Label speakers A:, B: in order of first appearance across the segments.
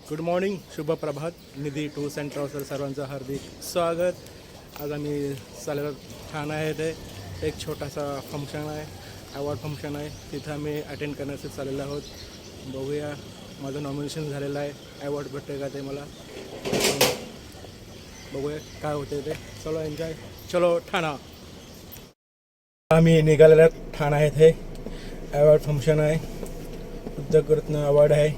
A: Good morning, शुभ प्रभात. निधी tours and ट्रॅव्हल्सवर सर्वांचं हार्दिक स्वागत. आज आम्ही चाललेलो ठाणा आहे ते एक छोटासा फंक्शन आहे, अवॉर्ड फंक्शन आहे. तिथं आम्ही अटेंड करण्यासाठी चाललेलो आहोत. बघूया, माझं नॉमिनेशन झालेलं आहे. अवॉर्ड भेटते का ते मला बघूया काय होते ते. चलो एन्जॉय, चलो ठाणा. आम्ही निघालेला ठाणा आहे ते अवॉर्ड फंक्शन आहे. उद्योगरत्न अवॉर्ड आहे.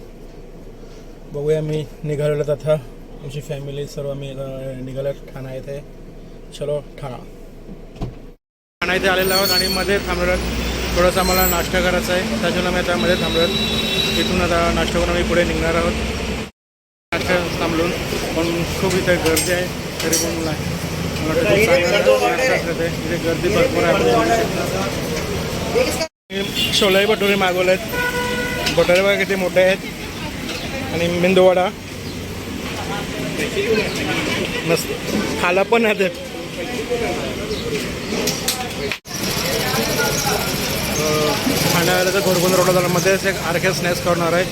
A: बघूया, मी निघालेलो तथा आमची फॅमिली सर्व आम्ही निघालो ठाणा येथे. चलो ठाणा. ठाणा इथे आलेलो आहोत आणि मध्ये थांबलो. थोडंसं आम्हाला नाश्ता करायचा आहे, त्याच्यानं आम्ही आता मध्ये थांबलो. इथून आता नाश्ता करून आम्ही पुढे निघणार आहोत. नाश्ता थांबलून पण खूप इथे गर्दी आहे, तरी पण इथे गर्दी भरपूर आहे. छोले भटुरे मागवलेत. भटुरे बघा किती मोठे आहेत आणि मेंदूवडा मस्त खाला पण आहे. ठाण्याला तर घोडबंदर रोडला मध्येच एक आर के स्नॅक्स करणार आहे.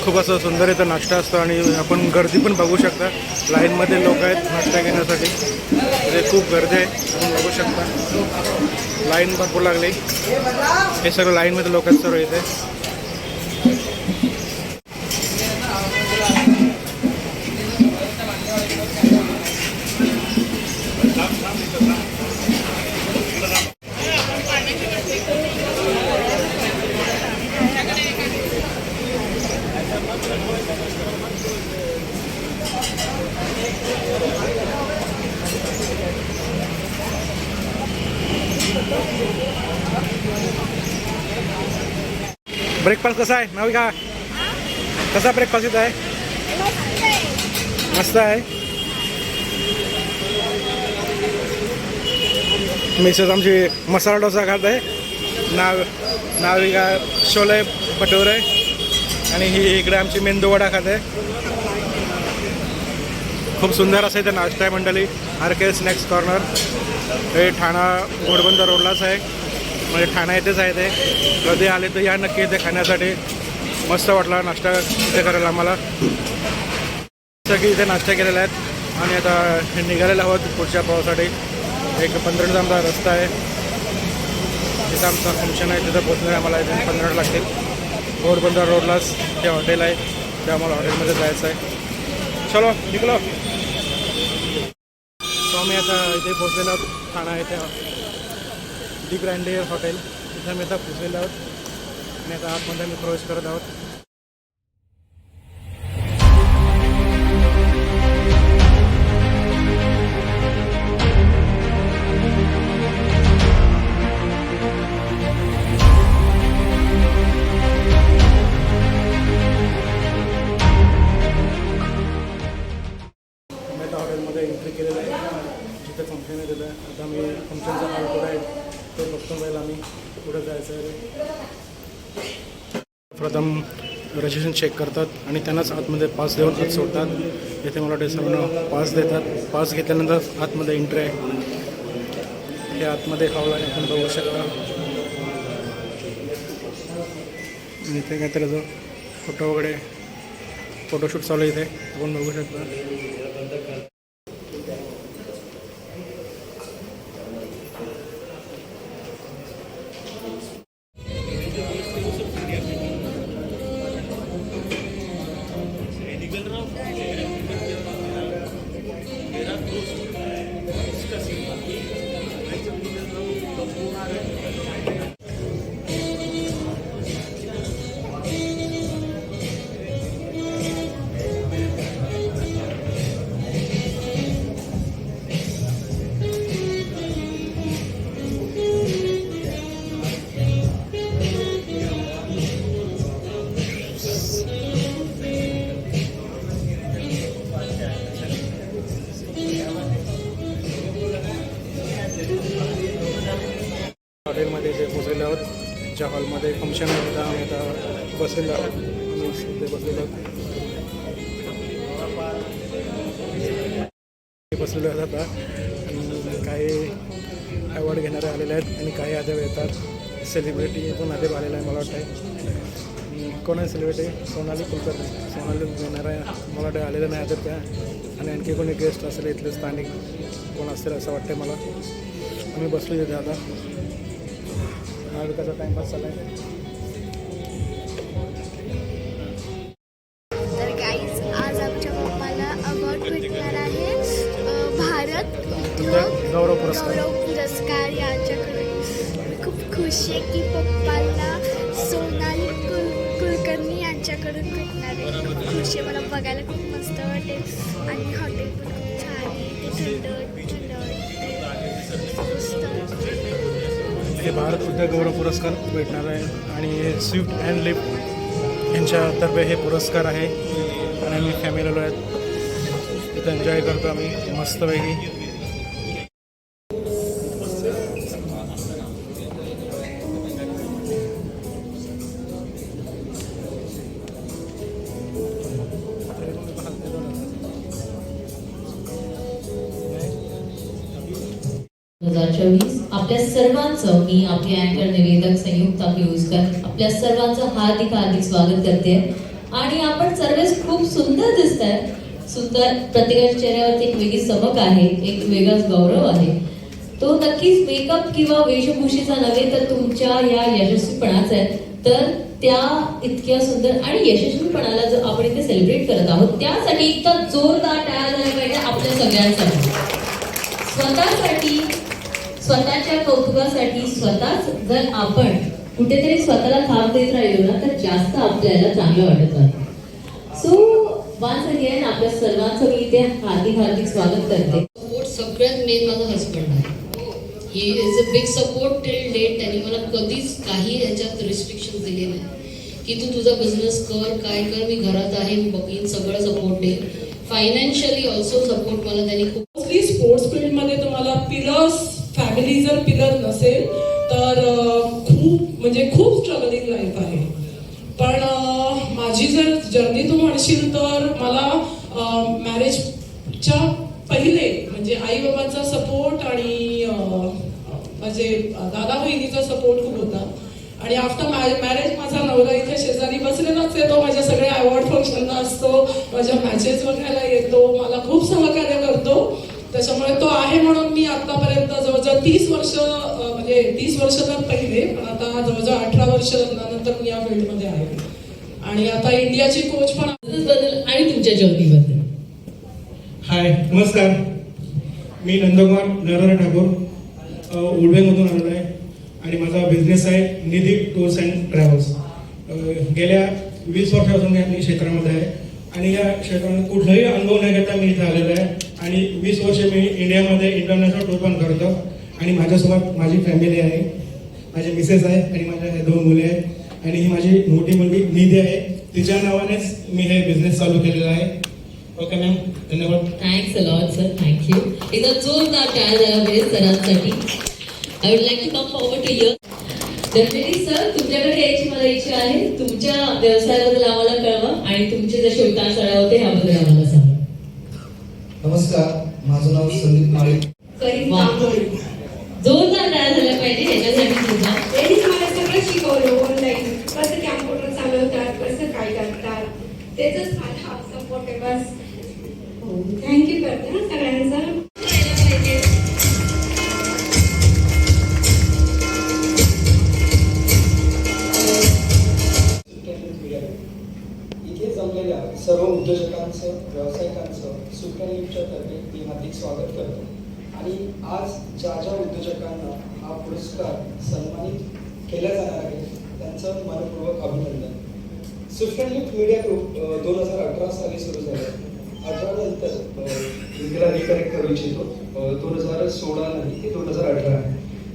A: खूप असं सुंदर इथं नाश्ता असतो आणि आपण गर्दी पण बघू शकता. लाईनमध्ये लोक आहेत नाश्ता घेण्यासाठी. म्हणजे खूप गर्दी आहे, आपण बघू शकता. लाईन भरपूर लागली. हे सर्व लाईनमध्ये लोक आहेत सर्व इथे. ब्रेकफास्ट कसा आहे नाविका? कसा ब्रेकफास्ट इथं आहे? मस्त आहे. मिसेस आमची मसाला डोसा खात आहे. नाविका छोले भटुरे आणि ही इकडे आमची मेंदूवडा खाते. खूप सुंदर असं इथे नाश्ता आहे मंडळी. आर के स्नॅक्स कॉर्नर हे ठाणा घोडबंदर रोडलाच आहे. म्हणजे ठाणा येथेच आहे ते. कधी आले तर या नक्की इथे खाण्यासाठी. मस्त वाटला नाश्ता इथे करायला आम्हाला. सगळी इथे नाश्ता केलेला आहेत आणि आता निघालेला आहोत पुढच्या प्रवासासाठी. एक 15 मिनिट आमचा रस्ता आहे. तिथं आमचं फंक्शन आहे, तिथं पोचण्याला आम्हाला इथे 15 मिनिट लागतील. घोडबंदर रोडलाच ते हॉटेल आहे, ते आम्हाला हॉटेलमध्ये जायचं आहे. चलो निघलो. सो आम्ही आता इथे पोचलेलो आहोत. ठाणा येथे दी ग्रँडियर हॉटेल, तिथं आम्ही आता पोचलेलो आहोत आणि आता आतमध्ये आम्ही प्रवेश करत आहोत. हॉटेलमध्ये एंट्री केलेलं आहे, जिथे फंक्शन आहे तिथं. आता आम्ही फंक्शनचा हॉल कुठं आहे तो बघतो. पहिला आम्ही पुढे जायचं आहे. प्रथम रजिस्ट्रेशन चेक करतात आणि त्यांनाच आतमध्ये पास देऊन आत सोडतात. इथे मला सर्वांना पास देतात. पास घेतल्यानंतर आतमध्ये एंट्री आहे. हे आतमध्ये हॉल आहे, आपण बघू शकता. इथे काहीतरी जो फोटो वगैरे फोटोशूट चालू आहे इथे, आपण बघू शकता. हॉटेलमध्ये जे पोचलेलो आहोत, ज्या हॉलमध्ये फंक्शन आहे तिथं आम्ही आता बसलेलो आहोत. बसलेलो आहोत आता. आणि काही अवॉर्ड घेणारे आलेले आहेत आणि काही अद्याप येतात. सेलिब्रिटी पण अद्याप आलेला आहे मला वाटतं. कोण आहे सेलिब्रिटी? सोनाली कुलकर्णी. सोनाली येणार आहे, मला वाटतं आलेलं नाही आता त्या. आणि आणखी कोणी गेस्ट असेल इथले स्थानिक कोण असेल असं वाटतं मला. आम्ही बसलो तिथे आता. कसा टाईमपास चालला आहे.
B: तर गाईज आज आमच्या पप्पाला अवॉर्ड भेटणार आहे भारत
A: गौरव पुरस्कार
B: याच्याकडे. खूप खुश आहे की पप्पाला सोनाली कुलकर्णी यांच्याकडून भेटणार आहे. खूप खुश आहे, मला बघायला खूप मस्त वाटेल. आणि हॉटेल पण खूप छान आहे, ते थंड
A: हे भारत उद्योग गौरव पुरस्कार भेटणार आहे. आणि स्विफ्ट अँड लिफ्ट यांच्यातर्फे हे पुरस्कार आहे. आणि आम्ही फॅमिली आलो आहेत, तिथं एन्जॉय करतो आम्ही मस्तपैकी.
C: आपल्या सर्वांचं, मी आपली अँकर निवेदक संयुक्ता पियुषकर, आपल्या सर्वांचं हार्दिक हार्दिक स्वागत करते. आणि आपण सर्वच खूप सुंदर दिसत आहे. सुंदर, प्रत्येकाच्या चेहऱ्यावरती एक वेगळी चमक आहे, एक वेगळाच गौरव आहे. तो नक्कीच मेकअप किंवा वेशभूषेचा नव्हे तर तुमच्या या यशस्वीपणाचा आहे. तर त्या इतक्या सुंदर आणि यशस्वीपणाला जर आपण इथे सेलिब्रेट करत आहोत, त्यासाठी इतका जोरदार टाळ्या झाला पाहिजे आपल्या सगळ्यांसाठी. स्वतःसाठी, स्वतःच्या कौतुकासाठी, स्वतःच जर आपण कुठेतरी स्वतःला थांब देत राहिलो ना तर जास्त आपल्याला चांगलं वाटत आहे. सो वन्स अगेन आपल्या सर्वांचं मी इथे हार्दिक हार्दिक स्वागत करते.
D: सपोर्ट सगळ्यात मेन माझा हजबंड आहे. He is a big support till date. त्यांनी मला कधीच काही ह्याच्यात रिस्ट्रिक्शन दिले नाही की तू तुझा बिझनेस कर, काय कर, मी घरात आहे, मी बघीन, सगळं सपोर्ट देईल. फायनान्शियली ऑल्सो सपोर्ट मला त्यांनी खूप.
E: स्पोर्ट्स फील्डमध्ये तुम्हाला पिलर्स, फॅमिली जर पिलर नसेल तर खूप स्ट्रगलिंग लाईफ आहे. पण माझी जर जर्नी तू म्हणशील तर मला मॅरेजच्या पहिले म्हणजे आई बाबांचा सपोर्ट आणि माझे दादा बहिणीचा सपोर्ट खूप होता. आणि आफ्टर मॅरेज माझा नवरा इथे शेजारी बसलेलाच आहे. तो माझ्या सगळ्या अवॉर्ड फंक्शनला असतो, माझ्या मॅचेस बघायला येतो, मला खूप सहकार्य करतो. त्याच्यामुळे तो आहे म्हणून मी आतापर्यंत जवळजवळ 30 वर्ष, म्हणजे 30 वर्ष तर पहिले, पण आता जवळजवळ 18 वर्ष नंतर मी या फील्डमध्ये आहे. आणि आता इंडियाची कोच पण
D: बद्दल आणि तुमच्या जर्नीबद्दल.
A: हाय, नमस्कार. मी नंदकुमार नरहर ठाकूर उडवेमधून आलेलो आहे. आणि माझा बिझनेस आहे निधी टूर्स अँड ट्रॅव्हल्स. गेल्या 20 वर्षापासून मी क्षेत्रामध्ये आहे. आणि या क्षेत्रामध्ये कुठलाही अनुभव न घेता मी इथे आलेलो आहे. आणि 20 वर्ष मी इंडियामध्ये इंटरनॅशनल टूर पण करतो. आणि माझ्यासोबत माझी फॅमिली आहे, माझे मिसेस आहे आणि माझ्या 2 मुले आहेत. आणि ही माझी मोठी मुलगी निधी आहे, तिच्या नावानेच मी हे बिझनेस चालू केलेला आहे. ओके मॅम, धन्यवाद.
D: Thanks a lot sir, thank you. एकदा जोरदार टाळ्या झाला पाहिजे सरांसाठी. I would like to come forward to here. Definitely sir, तुमच्याकडे यायची मला इच्छा आहे. तुमच्या व्यवसायाबद्दल आम्हाला कळवा आणि तुमचे जसे उतार चढाव होते ह्याबद्दल आम्हाला सांगा.
F: नमस्कार, माझं नाव संदीप माळी.
D: जोरदार टाळ्या झाल्या पाहिजे ह्याच्यासाठी सुद्धा.
G: त्यांनी मला सगळं शिकवलं ऑनलाईन, कसं कॅम्प्युटर चालवतात, कसं काय करतात, त्याचाच माझा हा सपोर्ट आहे. बस थँक्यू करते ना सगळ्यांचा.
F: इथे जमलेल्या सर्व उद्योजकांचं, व्यावसायिकांचं सुप्रलिप्तच्या तर्फे मी हार्दिक स्वागत करतो. आणि आज ज्या उद्योजकांना हा पुरस्कार सन्मानित केला जाणार आहे त्यांचं मनपूर्वक अभिनंदन. Swift and lift media group 2018 साली सुरू झाले. 18 नंतर इंदिरा रिकरेक्ट करू इच्छितो, 2016 नाही, ते 2018 आहे.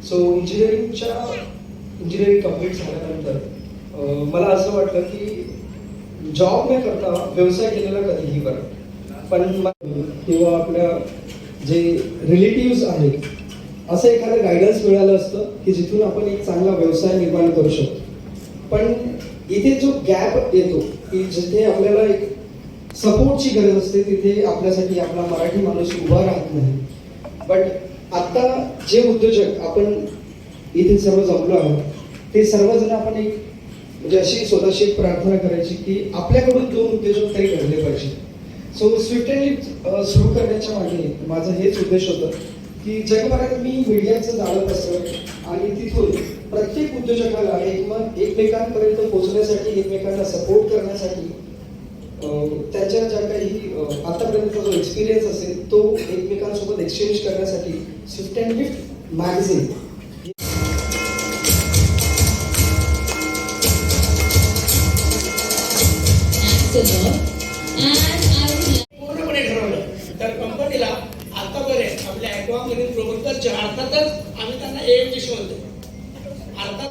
F: सो इंजिनिअरिंग कम्प्लीट झाल्यानंतर मला असं वाटलं की जॉब न करता व्यवसाय केलेला कधीही बरं. पण किंवा आपल्या जे रिलेटिव्स आहेत असं एखादं गायडन्स मिळालं असतं की जिथून आपण एक चांगला व्यवसाय निर्माण करू शकतो. पण इथे जो गॅप येतो की जिथे आपल्याला एक सपोर्टची गरज असते तिथे आपल्यासाठी आपला मराठी माणूस उभा राहत नाही. बट आता जे उद्योजक आपण इथे सर्व जमलो आहोत ते सर्वजण आपण एक म्हणजे अशी स्वतःशी एक प्रार्थना करायची की आपल्याकडून 2 उद्योजक तरी घडले पाहिजे. सो स्विफ्ट अँड लिफ्ट सुरू करण्याच्या मागे माझं हेच उद्देश होतं की जगभरात मी मीडियाचं जाळं पसरवलं आणि तिथून प्रत्येक उद्योजकाला एकमेकांपर्यंत पोहोचण्यासाठी, एकमेकांना सपोर्ट करण्यासाठी त्याच्या ज्या काही आतापर्यंतचा जो एक्सपिरियन्स असेल तो एकमेकांसोबत एक्सचेंज करण्यासाठी स्विफ्ट अँड लिफ्ट मॅगझिन
H: पूर्णपणे ठरवलं तर कंपनीला आतापर्यंत आपल्या ॲक्वामधील प्रवर्तकच्या अर्थातच आम्ही त्यांना AMGC म्हणतो. अर्थात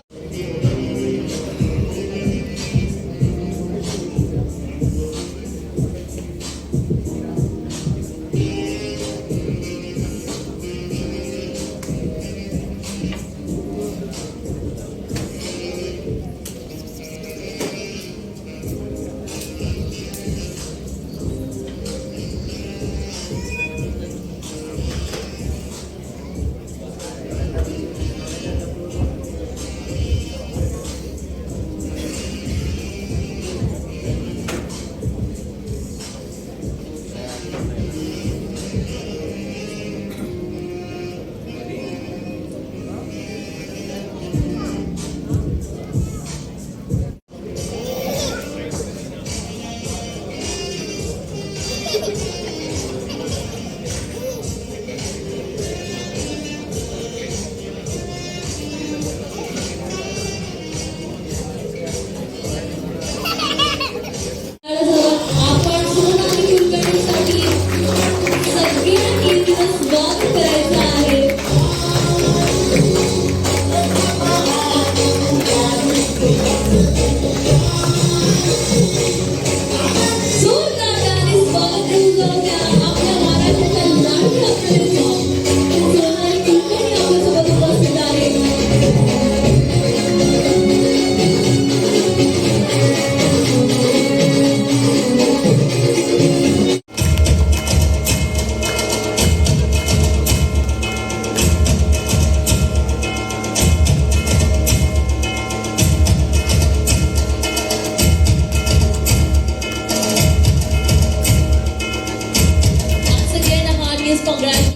C: आपण सोनाली कुलकर्णीसाठी सगळ्यांनी एक दिवस वॉक करायचा आहे. जोरदार गाणे स्वागत करून जाऊया आपल्या महाराष्ट्राच्या लाडक्या अभिनेत्या सोनाली कुलकर्णी आपल्यासोबत उपस्थित आहेत. Once again, a heartiest congratulations.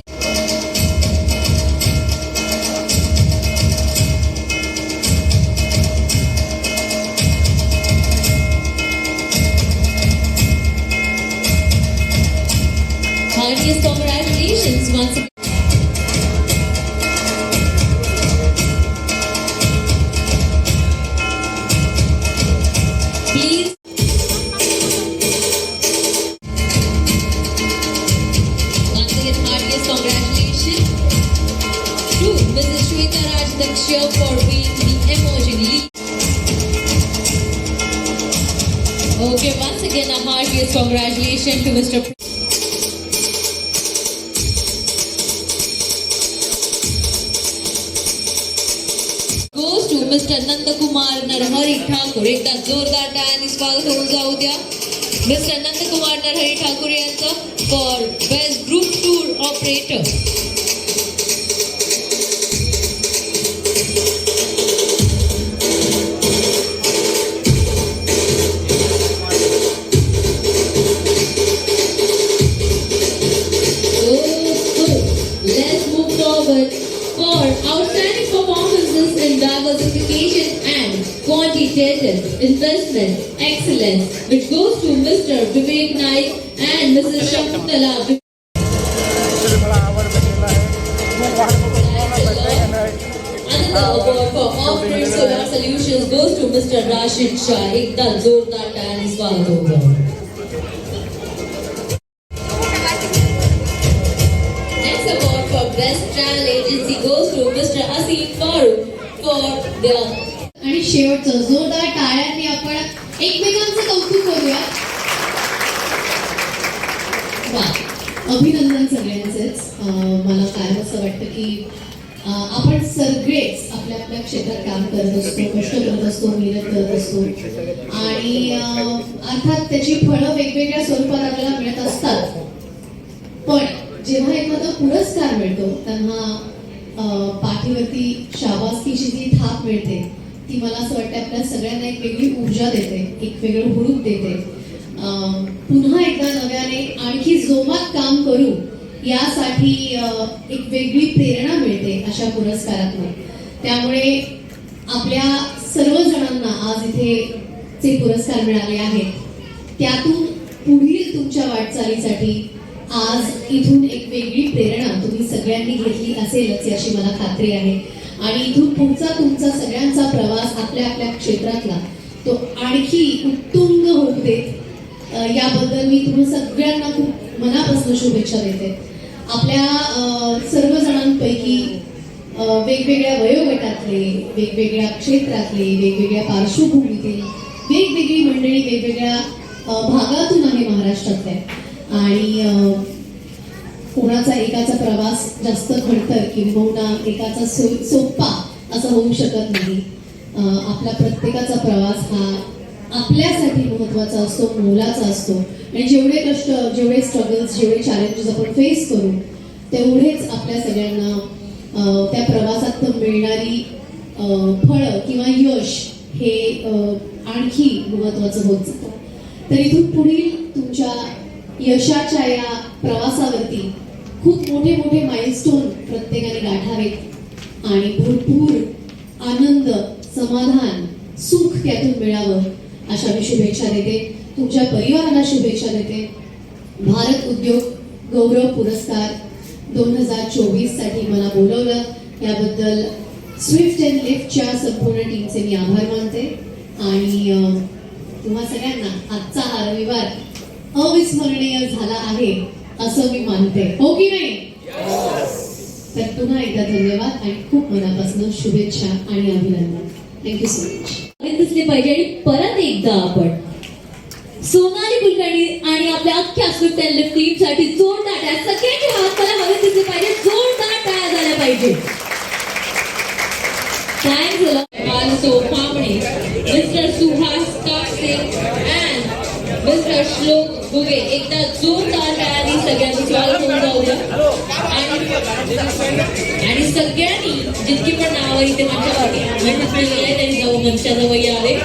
C: Heartiest congratulations once again. Please. Once again, heartiest congratulations to Mrs. Shweta Raj Daksha for being the emerging lead. Okay, once again, a heartiest congratulations to Mr. Goes to Mr. Nandakumar Narhari Thakur. एकदा जोरदार टाळ्यांनी स्वागत होऊन जाऊ द्या. Mr. Nandakumar Narhari Thakur यांचं for Best Group Tour Operator. Let's move forward for outstanding performances in diversification and quantitative investment excellence, which goes to Mr. Vivek Naik and Mrs. Shakuntala.
A: तर मला आवड भेटलेला आहे. खूप वाट बघून तुम्हाला भेटलं का नाही?
C: Another award for off-grid solar solutions goes to Mr. Rashid Shah. एकदा जोरदार टाळ्यांनी स्वागत होतं. Next award for best travel agency goes to Mr. Asim Farooq for their.
I: आणि शेवटचं जोरदार टाळ्यांनी आपण एकमेकांचं कौतुक करूया. वा, अभिनंदन सगळ्यांचेच. मला काय असं वाटतं की आपण सगळेच आपल्या आपल्या क्षेत्रात काम करत असतो, कष्ट करत असतो, मेहनत करत असतो आणि अर्थात त्याची फळं वेगवेगळ्या स्वरूपात आपल्याला मिळत असतात. पण जेव्हा एखादा पुरस्कार मिळतो तेव्हा पाठीवरती शाबासकीची जी थाप मिळते ती मला असं वाटतं आपल्या सगळ्यांना एक वेगळी ऊर्जा देते, एक वेगळं हुरूप देते. पुन्हा एकदा नव्याने आणखी जोमात काम करू यासाठी एक वेगळी प्रेरणा मिळते अशा पुरस्कारातून. त्यामुळे आपल्या सर्वजणांना आज इथे जे पुरस्कार मिळाले आहेत त्यातून पुढील तुमच्या वाटचालीसाठी आज इथून एक वेगळी प्रेरणा तुम्ही सगळ्यांनी घेतली असेलच याची मला खात्री आहे. आणि इथून पुढचा तुमचा सगळ्यांचा प्रवास आपल्या आपल्या क्षेत्रातला तो आणखी उत्तुंग होऊ देत याबद्दल मी तुम्ही सगळ्यांना खूप मनापासून शुभेच्छा देते. आपल्या सर्वजणांपैकी वेगवेगळ्या वयोगटातले, वेगवेगळ्या क्षेत्रातले, वेगवेगळ्या पार्श्वभूमीतील वेगवेगळी मंडळी वेगवेगळ्या भागातून आहे महाराष्ट्रातल्या. आणि कोणाचा एकाचा प्रवास जास्त खडतर किंबहुना एकाचा सोपा असं होऊ शकत नाही. आपला प्रत्येकाचा प्रवास हा आपल्यासाठी महत्त्वाचा असतो, मोलाचा असतो. आणि जेवढे कष्ट, जेवढे स्ट्रगल्स, जेवढे चॅलेंजेस आपण फेस करू तेवढेच आपल्या सगळ्यांना त्या प्रवासात मिळणारी फळं किंवा यश हे आणखी महत्त्वाचं होत जातं. तर इथून पुढील तुमच्या यशाच्या या प्रवासावरती खूप मोठे मोठे माइलस्टोन प्रत्येकाने गाठावेत आणि भरपूर आनंद, समाधान, सुख त्यातून मिळावं अशा मी शुभेच्छा देते. तुमच्या परिवाराला शुभेच्छा देते. भारत उद्योग गौरव पुरस्कार 2024 साठी मला बोलवलं याबद्दल स्विफ्ट अँड लिफ्टच्या संपूर्ण टीमचे मी आभार मानते. आणि तुम्हा सगळ्यांना आजचा हा रविवार अविस्मरणीय झाला आहे असं मी मानते, हो की नाही? तर पुन्हा एकदा धन्यवाद आणि खूप मनापासून शुभेच्छा आणि अभिनंदन. Thank you so much.
C: दिसले पाहिजे. आणि परत एकदा आपण सोनाली कुलकर्णी आणि आपल्या अख्ख्या स्विफ्ट अँड लिफ्ट टीम साठी जोरदार टाळ्या, सगळ्यांचे हात मला हवे दिसले पाहिजे, जोरदार टाळ्या झाल्या पाहिजे. थँक्स पामणे, mister Suhas Kapse and mister Shlok Buge. एकदा जोरदार टाळ्यांनी सगळ्यांचं स्वागत होऊन जाऊया. आणि सगळ्यांनी जितकी पण नावं इथे मंचावरती आहे त्यांनी जाऊन मंचाजवळ यावे.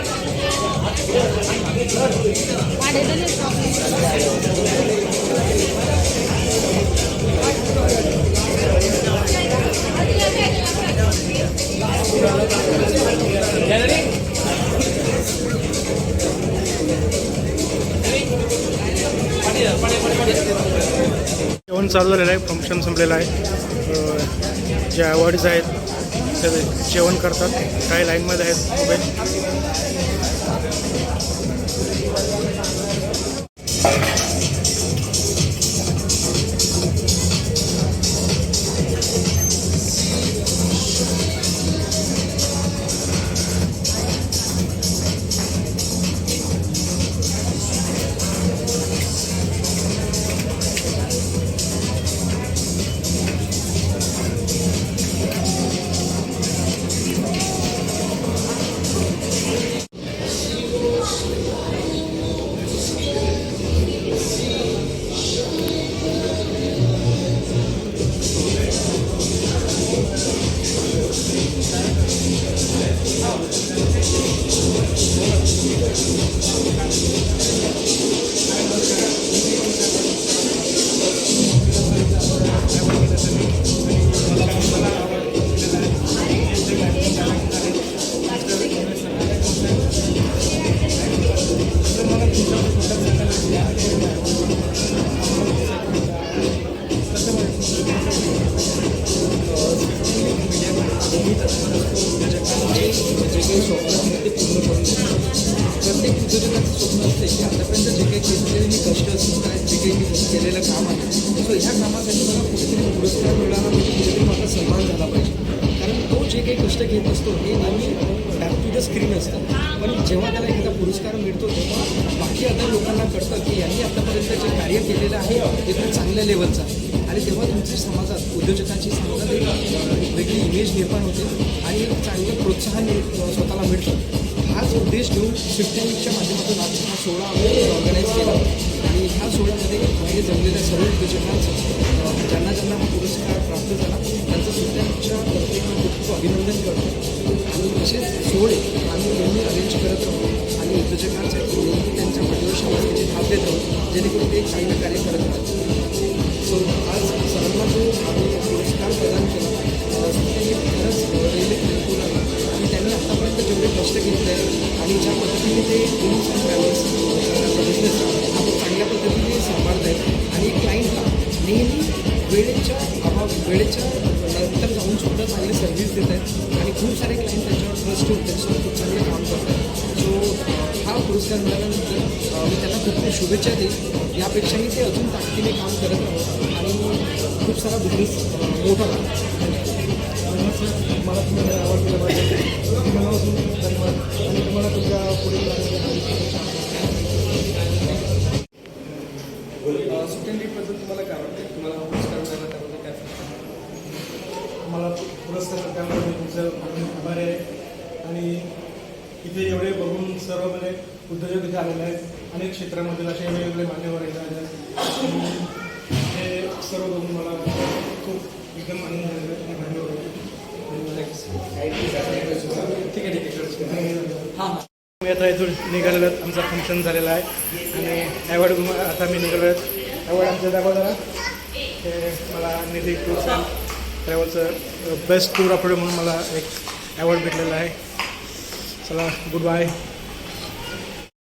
A: जेवण चालू झालेलं आहे, फंक्शन संपलेलं आहे. जे अवॉर्ड्स आहेत ते जेवण करतात, काही लाईनमध्ये आहेत उभे.
F: प्रत्येक उद्योजकाचं स्वप्न असते की आतापर्यंत जे काही केलेले मी कष्ट असतील काय जे काही मी केलेलं काम आहे सो ह्या कामासाठी मला कुठेतरी पुरस्कार मिळाला म्हणजे कुठेतरी माझा सन्मान झाला पाहिजे. कारण तो जे काही कष्ट घेत असतो हे नेहमी बॅक टू द स्क्रीन असतं, पण जेव्हा त्याला एखादा पुरस्कार मिळतो तेव्हा बाकी अदर लोकांना कळतं की यांनी आतापर्यंत जे कार्य केलेलं आहे ते खूप चांगल्या लेवलचं आहे. आणि तेव्हा तुमच्या समाजात उद्योजकांची समाजात एक वेगळी इमेज निर्माण होते आणि एक चांगलं प्रोत्साहन स्वतःला मिळतं. हाच उद्देश घेऊन स्विफ्ट अँड लिफ्टच्या माध्यमातून आज हा सोहळा आम्ही ऑर्गनाईज केला. आणि ह्या सोहळ्यामध्ये मागे जमलेल्या सर्व उद्योजकांचं ज्यांना ज्यांना हा पुरस्कार प्राप्त झाला त्यांचं सुद्धा वतीनं खूप अभिनंदन करतो. आणि तसेच सोहळे आम्ही नेहमी अरेंज करत राहू आणि उद्योजकांसाठी नेहमी त्यांच्या पाठीवर शंभरची थाप देत राहू जेणेकरून ते चांगलं कार्य करत राहतात. सो आज सर्वांना जो आम्ही पुरस्कार प्रदान केला ते खरंच रेल्वे हेल्पफुल आहे आणि त्यांनी आत्तापर्यंत जेवढे कष्ट घेतले आणि ज्या पद्धतीने ते टूर्स अँड ट्रॅव्हल्स बिझनेस आपण चांगल्या पद्धतीने सांभाळत आहेत आणि क्लायंटला नेहमी वेळेच्या नंतर जाऊन सुद्धा चांगली सर्व्हिस देत आहेत आणि खूप सारे क्लायंट त्याच्यावर ट्रस्ट ठेवून त्यांच्यासोबत खूप चांगले काम करत आहेत. सो हा पुरस्कार मिळाल्यानंतर मी त्यांना खूप खूप शुभेच्छा देईन. यापेक्षाही ते अजून ताकदीने काम करत राहतात आणि खूप सारा बिझनेस मोठा मला तुम्हाला आवड दिला पाहिजे मनापासून धन्यवाद आणि तुम्हाला तुमच्या पुढील सुट्टी पद्धत तुम्हाला काय वाटते? तुम्हाला हा पुरस्कार मिळाला त्याबद्दल काय
A: मला पुरस्कार त्यामुळे मी तुमचं आभारी आहे. आणि इथे एवढे बघून सर्व म्हणजे उद्योजक इथे आलेले आहेत. अनेक क्षेत्रामधील असे वेगवेगळे मान्यवर इथे आले आहेत. हे सर्व बघून मला खूप एकदम आनंद झालेला आहे. धन्यवाद. ठीक आहे. हां मी आता इथून निघालेलो आहेत. आमचा फंक्शन झालेला आहे आणि ॲवॉर्ड आता मी निघालो आहेत. ॲवॉर्ड आमच्या दाखवा जरा. हे मला निधी टूर्स अँड ट्रॅव्हलचं बेस्ट टूर ऑपरेटर म्हणून मला एक ॲवॉर्ड भेटलेला आहे. चला गुड बाय.